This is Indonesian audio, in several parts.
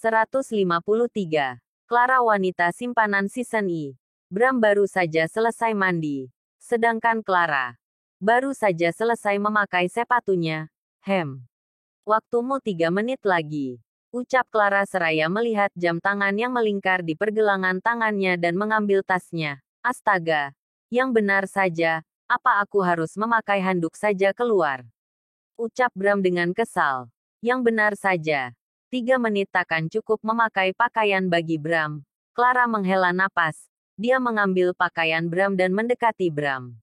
153. Clara wanita simpanan season I. Bram baru saja selesai mandi. Sedangkan Clara baru saja selesai memakai sepatunya. Waktumu 3 menit lagi. Ucap Clara seraya melihat jam tangan yang melingkar di pergelangan tangannya dan mengambil tasnya. Astaga. Yang benar saja, apa aku harus memakai handuk saja keluar? Ucap Bram dengan kesal. Yang benar saja. 3 menit takkan cukup memakai pakaian bagi Bram. Clara menghela napas. Dia mengambil pakaian Bram dan mendekati Bram.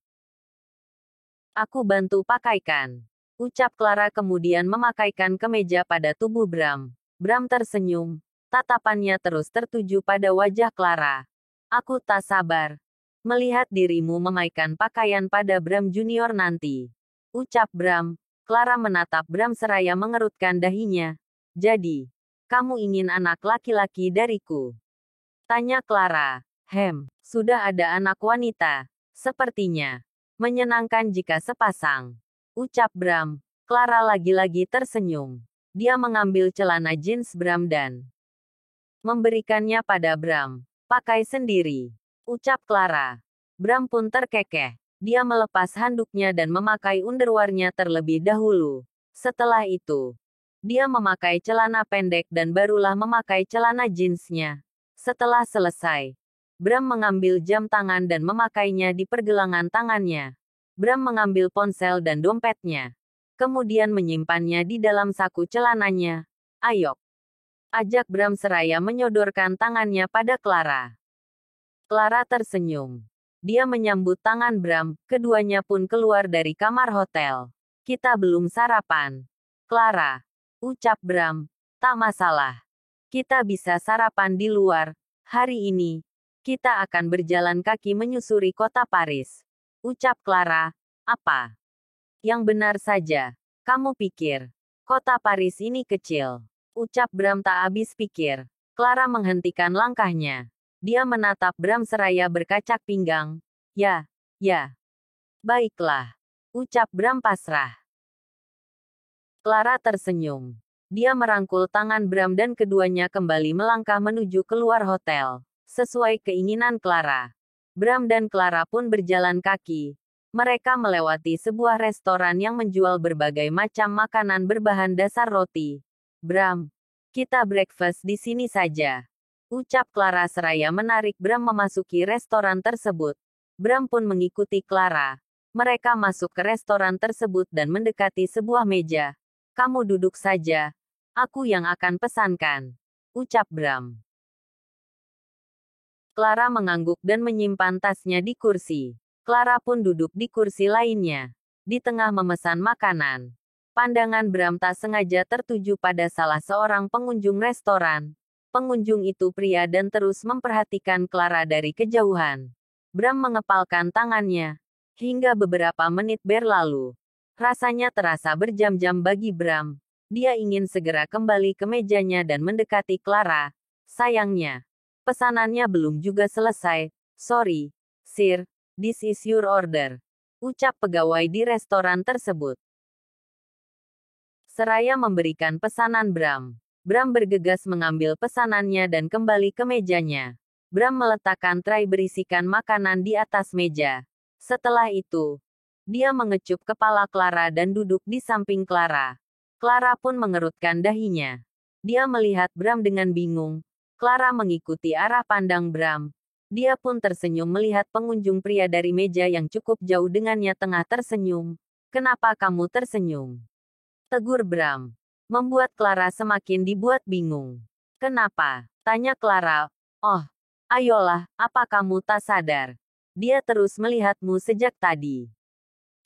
Aku bantu pakaikan. Ucap Clara kemudian memakaikan kemeja pada tubuh Bram. Bram tersenyum. Tatapannya terus tertuju pada wajah Clara. Aku tak sabar melihat dirimu memakai pakaian pada Bram Junior nanti. Ucap Bram. Clara menatap Bram seraya mengerutkan dahinya. Jadi, kamu ingin anak laki-laki dariku? Tanya Clara. Sudah ada anak wanita. Sepertinya menyenangkan jika sepasang. Ucap Bram. Clara lagi-lagi tersenyum. Dia mengambil celana jeans Bram dan memberikannya pada Bram. Pakai sendiri. Ucap Clara. Bram pun terkekeh. Dia melepas handuknya dan memakai underwearnya terlebih dahulu. Setelah itu, dia memakai celana pendek dan barulah memakai celana jeansnya. Setelah selesai, Bram mengambil jam tangan dan memakainya di pergelangan tangannya. Bram mengambil ponsel dan dompetnya. Kemudian menyimpannya di dalam saku celananya. Ayo. Ajak Bram seraya menyodorkan tangannya pada Clara. Clara tersenyum. Dia menyambut tangan Bram, keduanya pun keluar dari kamar hotel. Kita belum sarapan. Clara. Ucap Bram. Tak masalah. Kita bisa sarapan di luar. Hari ini, kita akan berjalan kaki menyusuri kota Paris. Ucap Clara. Apa? Yang benar saja. Kamu pikir, kota Paris ini kecil? Ucap Bram tak habis pikir. Clara menghentikan langkahnya. Dia menatap Bram seraya berkacak pinggang. Ya. Baiklah. Ucap Bram pasrah. Clara tersenyum. Dia merangkul tangan Bram dan keduanya kembali melangkah menuju keluar hotel. Sesuai keinginan Clara, Bram dan Clara pun berjalan kaki. Mereka melewati sebuah restoran yang menjual berbagai macam makanan berbahan dasar roti. Bram, kita breakfast di sini saja. Ucap Clara seraya menarik Bram memasuki restoran tersebut. Bram pun mengikuti Clara. Mereka masuk ke restoran tersebut dan mendekati sebuah meja. Kamu duduk saja. Aku yang akan pesankan. Ucap Bram. Clara mengangguk dan menyimpan tasnya di kursi. Clara pun duduk di kursi lainnya. Di tengah memesan makanan. Pandangan Bram tak sengaja tertuju pada salah seorang pengunjung restoran. Pengunjung itu pria dan terus memperhatikan Clara dari kejauhan. Bram mengepalkan tangannya. Hingga beberapa menit berlalu. Rasanya terasa berjam-jam bagi Bram. Dia ingin segera kembali ke mejanya dan mendekati Clara. Sayangnya, pesanannya belum juga selesai. Sorry, sir, this is your order. Ucap pegawai di restoran tersebut. Seraya memberikan pesanan Bram. Bram bergegas mengambil pesanannya dan kembali ke mejanya. Bram meletakkan tray berisikan makanan di atas meja. Setelah itu, dia mengecup kepala Clara dan duduk di samping Clara. Clara pun mengerutkan dahinya. Dia melihat Bram dengan bingung. Clara mengikuti arah pandang Bram. Dia pun tersenyum melihat pengunjung pria dari meja yang cukup jauh dengannya tengah tersenyum. Kenapa kamu tersenyum? Tegur Bram. Membuat Clara semakin dibuat bingung. Kenapa? Tanya Clara. Oh, ayolah, apa kamu tak sadar? Dia terus melihatmu sejak tadi.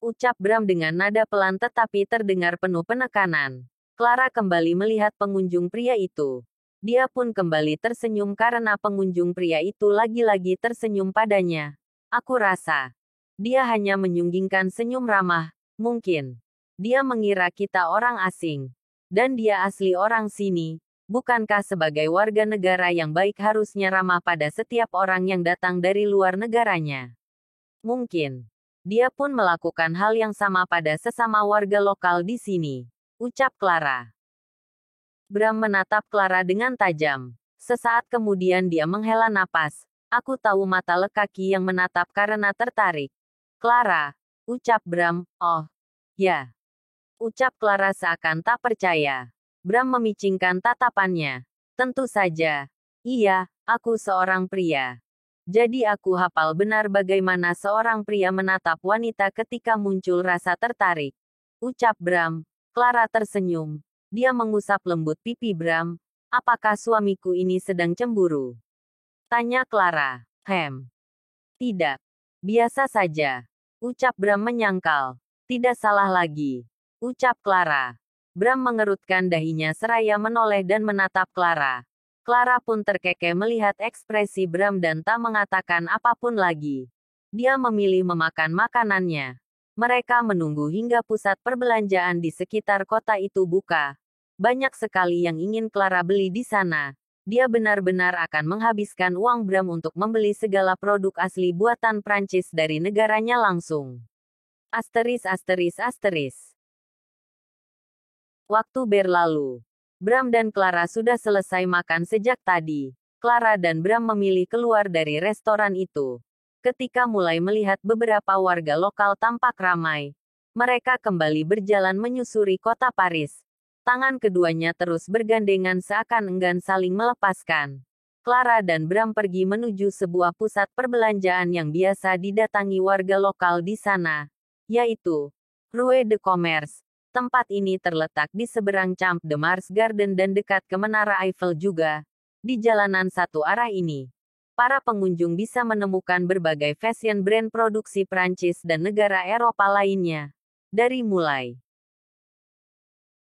Ucap Bram dengan nada pelan tetapi terdengar penuh penekanan. Clara kembali melihat pengunjung pria itu. Dia pun kembali tersenyum karena pengunjung pria itu lagi-lagi tersenyum padanya. Aku rasa, dia hanya menyunggingkan senyum ramah. Mungkin, dia mengira kita orang asing. Dan dia asli orang sini. Bukankah sebagai warga negara yang baik harusnya ramah pada setiap orang yang datang dari luar negaranya? Mungkin, dia pun melakukan hal yang sama pada sesama warga lokal di sini. Ucap Clara. Bram menatap Clara dengan tajam. Sesaat kemudian dia menghela napas. Aku tahu mata lekaki yang menatap karena tertarik. Clara, ucap Bram. Oh, ya. Ucap Clara seakan tak percaya. Bram memicingkan tatapannya. Tentu saja. Iya, aku seorang pria. Jadi aku hafal benar bagaimana seorang pria menatap wanita ketika muncul rasa tertarik. Ucap Bram. Clara tersenyum. Dia mengusap lembut pipi Bram. Apakah suamiku ini sedang cemburu? Tanya Clara. Tidak. Biasa saja. Ucap Bram menyangkal. Tidak salah lagi. Ucap Clara. Bram mengerutkan dahinya seraya menoleh dan menatap Clara. Clara pun terkekeh melihat ekspresi Bram dan tak mengatakan apapun lagi. Dia memilih memakan makanannya. Mereka menunggu hingga pusat perbelanjaan di sekitar kota itu buka. Banyak sekali yang ingin Clara beli di sana. Dia benar-benar akan menghabiskan uang Bram untuk membeli segala produk asli buatan Prancis dari negaranya langsung. *****. Waktu berlalu. Bram dan Clara sudah selesai makan sejak tadi. Clara dan Bram memilih keluar dari restoran itu. Ketika mulai melihat beberapa warga lokal tampak ramai, mereka kembali berjalan menyusuri kota Paris. Tangan keduanya terus bergandengan seakan enggan saling melepaskan. Clara dan Bram pergi menuju sebuah pusat perbelanjaan yang biasa didatangi warga lokal di sana, yaitu Rue de Commerce. Tempat ini terletak di seberang Champ de Mars Garden dan dekat ke Menara Eiffel juga. Di jalanan satu arah ini, para pengunjung bisa menemukan berbagai fashion brand produksi Prancis dan negara Eropa lainnya. Dari mulai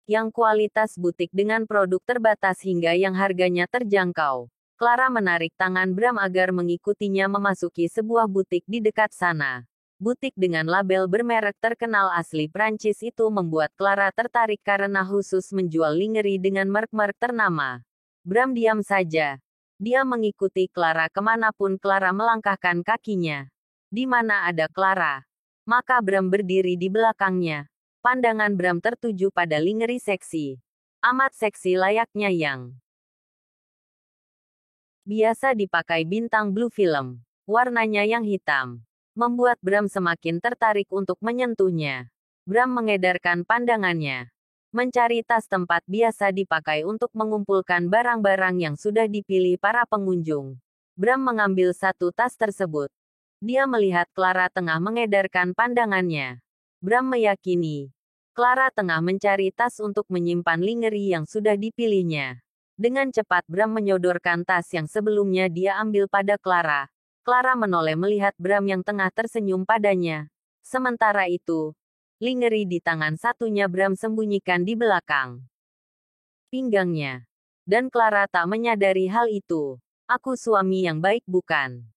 yang kualitas butik dengan produk terbatas hingga yang harganya terjangkau. Clara menarik tangan Bram agar mengikutinya memasuki sebuah butik di dekat sana. Butik dengan label bermerek terkenal asli Prancis itu membuat Clara tertarik karena khusus menjual lingerie dengan merek-merek ternama. Bram diam saja. Dia mengikuti Clara kemanapun Clara melangkahkan kakinya. Di mana ada Clara, maka Bram berdiri di belakangnya. Pandangan Bram tertuju pada lingerie seksi. Amat seksi layaknya yang biasa dipakai bintang blue film. Warnanya yang hitam membuat Bram semakin tertarik untuk menyentuhnya. Bram mengedarkan pandangannya. Mencari tas tempat biasa dipakai untuk mengumpulkan barang-barang yang sudah dipilih para pengunjung. Bram mengambil satu tas tersebut. Dia melihat Clara tengah mengedarkan pandangannya. Bram meyakini Clara tengah mencari tas untuk menyimpan lingerie yang sudah dipilihnya. Dengan cepat Bram menyodorkan tas yang sebelumnya dia ambil pada Clara. Clara menoleh melihat Bram yang tengah tersenyum padanya. Sementara itu, lingerie di tangan satunya Bram sembunyikan di belakang pinggangnya. Dan Clara tak menyadari hal itu. Aku suami yang baik bukan?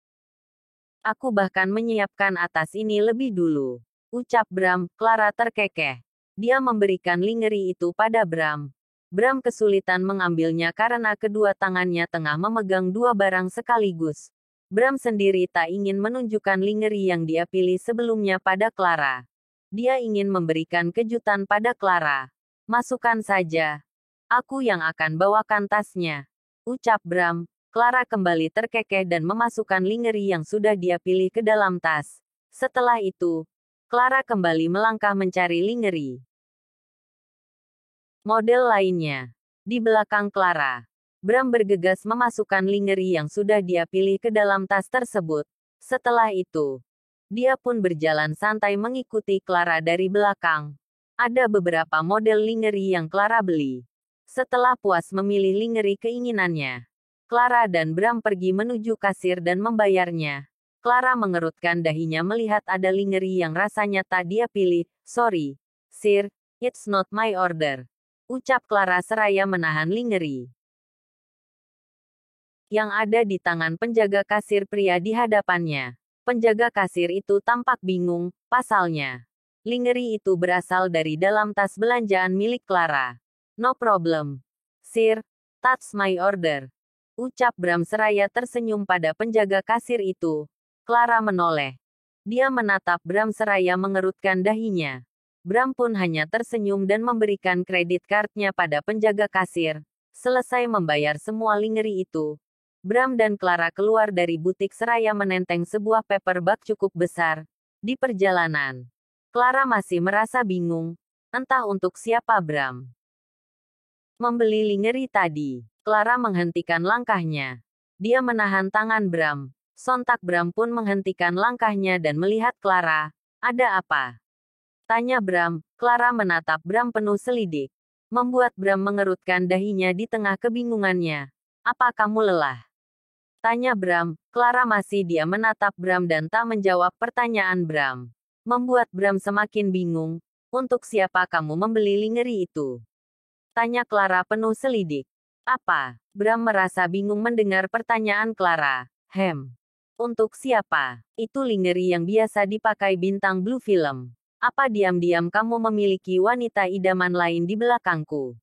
Aku bahkan menyiapkan atas ini lebih dulu. Ucap Bram. Clara terkekeh. Dia memberikan lingerie itu pada Bram. Bram kesulitan mengambilnya karena kedua tangannya tengah memegang dua barang sekaligus. Bram sendiri tak ingin menunjukkan lingerie yang dia pilih sebelumnya pada Clara. Dia ingin memberikan kejutan pada Clara. Masukkan saja. Aku yang akan bawakan tasnya. Ucap Bram. Clara kembali terkekeh dan memasukkan lingerie yang sudah dia pilih ke dalam tas. Setelah itu, Clara kembali melangkah mencari lingerie model lainnya. Di belakang Clara, Bram bergegas memasukkan lingerie yang sudah dia pilih ke dalam tas tersebut. Setelah itu, dia pun berjalan santai mengikuti Clara dari belakang. Ada beberapa model lingerie yang Clara beli. Setelah puas memilih lingerie keinginannya, Clara dan Bram pergi menuju kasir dan membayarnya. Clara mengerutkan dahinya melihat ada lingerie yang rasanya tak dia pilih. Sorry, sir, it's not my order. Ucap Clara seraya menahan lingerie yang ada di tangan penjaga kasir pria di hadapannya. Penjaga kasir itu tampak bingung, pasalnya lingerie itu berasal dari dalam tas belanjaan milik Clara. No problem, sir, that's my order. Ucap Bram seraya tersenyum pada penjaga kasir itu. Clara menoleh. Dia menatap Bram seraya mengerutkan dahinya. Bram pun hanya tersenyum dan memberikan kredit card-nya pada penjaga kasir. Selesai membayar semua lingerie itu, Bram dan Clara keluar dari butik seraya menenteng sebuah paperback cukup besar. Di perjalanan, Clara masih merasa bingung, entah untuk siapa Bram membeli lingerie tadi. Clara menghentikan langkahnya. Dia menahan tangan Bram. Sontak Bram pun menghentikan langkahnya dan melihat Clara. Ada apa? Tanya Bram. Clara menatap Bram penuh selidik. Membuat Bram mengerutkan dahinya di tengah kebingungannya. Apa kamu lelah? Tanya Bram. Clara masih diam menatap Bram dan tak menjawab pertanyaan Bram. Membuat Bram semakin bingung. Untuk siapa kamu membeli lingerie itu? Tanya Clara penuh selidik. Apa? Bram merasa bingung mendengar pertanyaan Clara. Untuk siapa? Itu lingerie yang biasa dipakai bintang Blue Film. Apa diam-diam kamu memiliki wanita idaman lain di belakangku?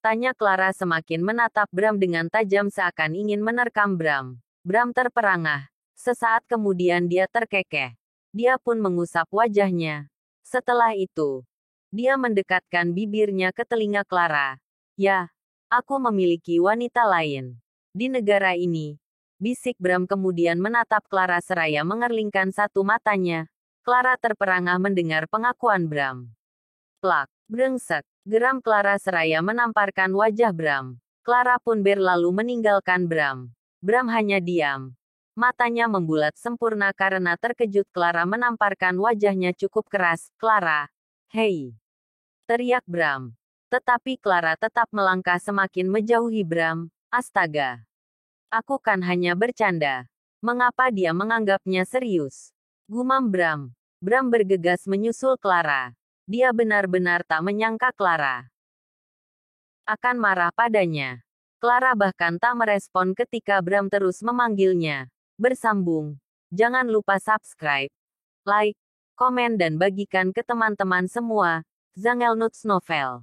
Tanya Clara semakin menatap Bram dengan tajam seakan ingin menerkam Bram. Bram terperangah. Sesaat kemudian dia terkekeh. Dia pun mengusap wajahnya. Setelah itu, dia mendekatkan bibirnya ke telinga Clara. Ya, aku memiliki wanita lain. Di negara ini, bisik Bram kemudian menatap Clara seraya mengerlingkan satu matanya. Clara terperangah mendengar pengakuan Bram. Plak, brengsek, geram Clara seraya menamparkan wajah Bram. Clara pun berlalu meninggalkan Bram. Bram hanya diam. Matanya membulat sempurna karena terkejut Clara menamparkan wajahnya cukup keras. Clara, hei! Teriak Bram. Tetapi Clara tetap melangkah semakin menjauhi Bram. Astaga. Aku kan hanya bercanda. Mengapa dia menganggapnya serius? Gumam Bram. Bram bergegas menyusul Clara. Dia benar-benar tak menyangka Clara akan marah padanya. Clara bahkan tak merespon ketika Bram terus memanggilnya. Bersambung. Jangan lupa subscribe, like, komen dan bagikan ke teman-teman semua. Zangelnuts Novel